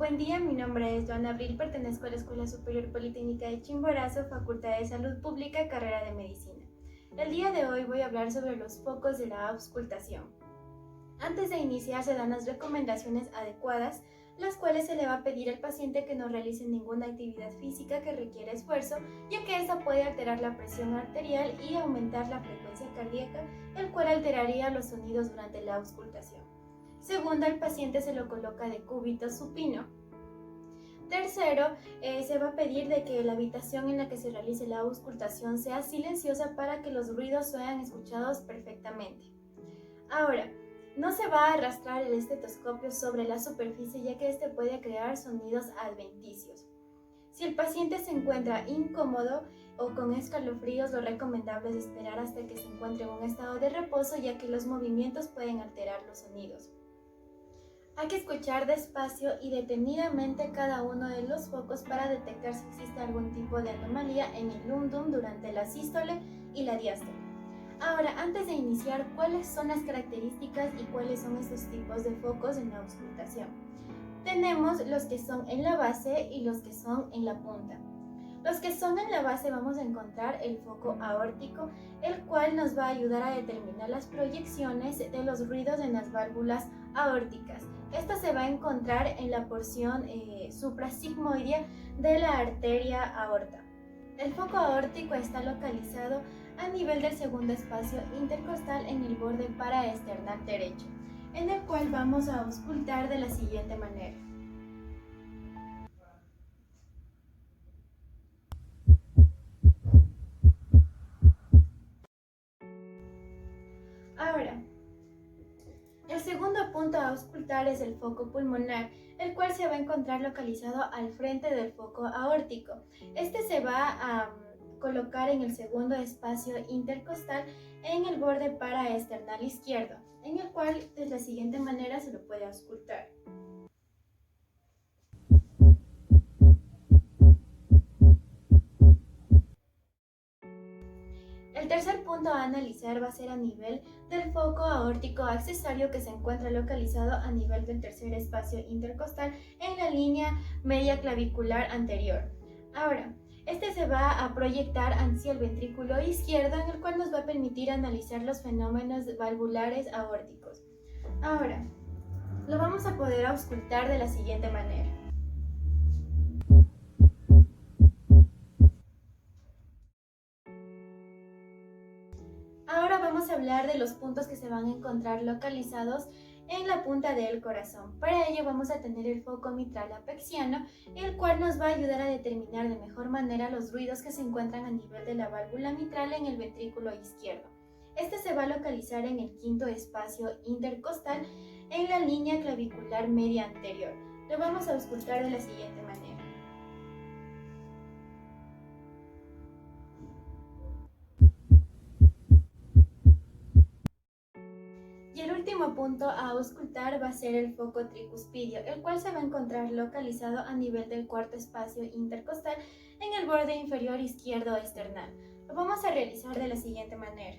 Buen día, mi nombre es Joana Abril, pertenezco a la Escuela Superior Politécnica de Chimborazo, Facultad de Salud Pública, carrera de Medicina. El día de hoy voy a hablar sobre los focos de la auscultación. Antes de iniciar se dan las recomendaciones adecuadas, las cuales se le va a pedir al paciente que no realice ninguna actividad física que requiera esfuerzo, ya que esta puede alterar la presión arterial y aumentar la frecuencia cardíaca, el cual alteraría los sonidos durante la auscultación. Segundo, al paciente se lo coloca de cúbito supino. Tercero, se va a pedir de que la habitación en la que se realice la auscultación sea silenciosa para que los ruidos sean escuchados perfectamente. Ahora, no se va a arrastrar el estetoscopio sobre la superficie, ya que este puede crear sonidos adventicios. Si el paciente se encuentra incómodo o con escalofríos, lo recomendable es esperar hasta que se encuentre en un estado de reposo, ya que los movimientos pueden alterar los sonidos. Hay que escuchar despacio y detenidamente cada uno de los focos para detectar si existe algún tipo de anomalía en el lum-dum durante la sístole y la diástole. Ahora, antes de iniciar, ¿cuáles son las características y cuáles son estos tipos de focos en la auscultación? Tenemos los que son en la base y los que son en la punta. Los que son en la base vamos a encontrar el foco aórtico, el cual nos va a ayudar a determinar las proyecciones de los ruidos en las válvulas aórticas. Esto se va a encontrar en la porción suprasigmoidea de la arteria aorta. El foco aórtico está localizado a nivel del segundo espacio intercostal en el borde paraesternal derecho, en el cual vamos a auscultar de la siguiente manera. Ahora, el segundo punto a auscultar es el foco pulmonar, el cual se va a encontrar localizado al frente del foco aórtico. Este se va a colocar en el segundo espacio intercostal en el borde paraesternal izquierdo, en el cual de la siguiente manera se lo puede auscultar. El tercer punto a analizar va a ser a nivel del foco aórtico accesorio, que se encuentra localizado a nivel del tercer espacio intercostal en la línea media clavicular anterior. Ahora, este se va a proyectar hacia el ventrículo izquierdo, en el cual nos va a permitir analizar los fenómenos valvulares aórticos. Ahora, lo vamos a poder auscultar de la siguiente manera. Ahora vamos a hablar de los puntos que se van a encontrar localizados en la punta del corazón. Para ello vamos a tener el foco mitral apexiano, el cual nos va a ayudar a determinar de mejor manera los ruidos que se encuentran a nivel de la válvula mitral en el ventrículo izquierdo. Este se va a localizar en el quinto espacio intercostal en la línea clavicular media anterior. Lo vamos a auscultar de la siguiente manera. Y el último punto a auscultar va a ser el foco tricuspidio, el cual se va a encontrar localizado a nivel del cuarto espacio intercostal en el borde inferior izquierdo external. Lo vamos a realizar de la siguiente manera.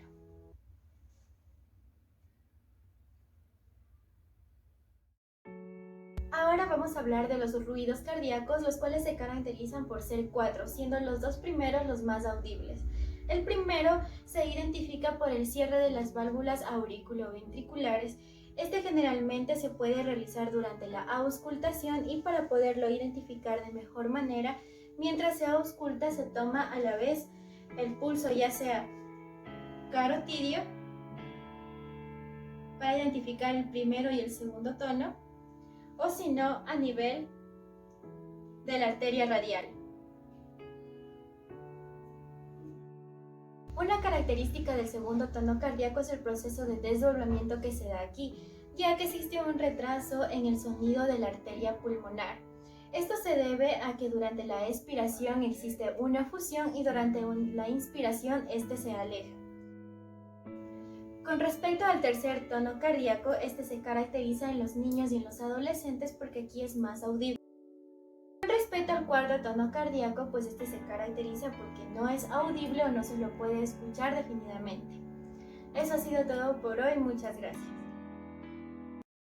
Ahora vamos a hablar de los ruidos cardíacos, los cuales se caracterizan por ser 4, siendo los dos primeros los más audibles. El primero se identifica por el cierre de las válvulas auriculoventriculares. Este generalmente se puede realizar durante la auscultación, y para poderlo identificar de mejor manera, mientras se ausculta se toma a la vez el pulso, ya sea carotidio, para identificar el primero y el segundo tono, o si no, a nivel de la arteria radial. Una característica del segundo tono cardíaco es el proceso de desdoblamiento que se da aquí, ya que existe un retraso en el sonido de la arteria pulmonar. Esto se debe a que durante la expiración existe una fusión y durante la inspiración este se aleja. Con respecto al tercer tono cardíaco, este se caracteriza en los niños y en los adolescentes porque aquí es más audible. Con respecto al cuarto tono cardíaco, pues este se caracteriza porque no es audible o no se lo puede escuchar definidamente. Eso ha sido todo por hoy, muchas gracias.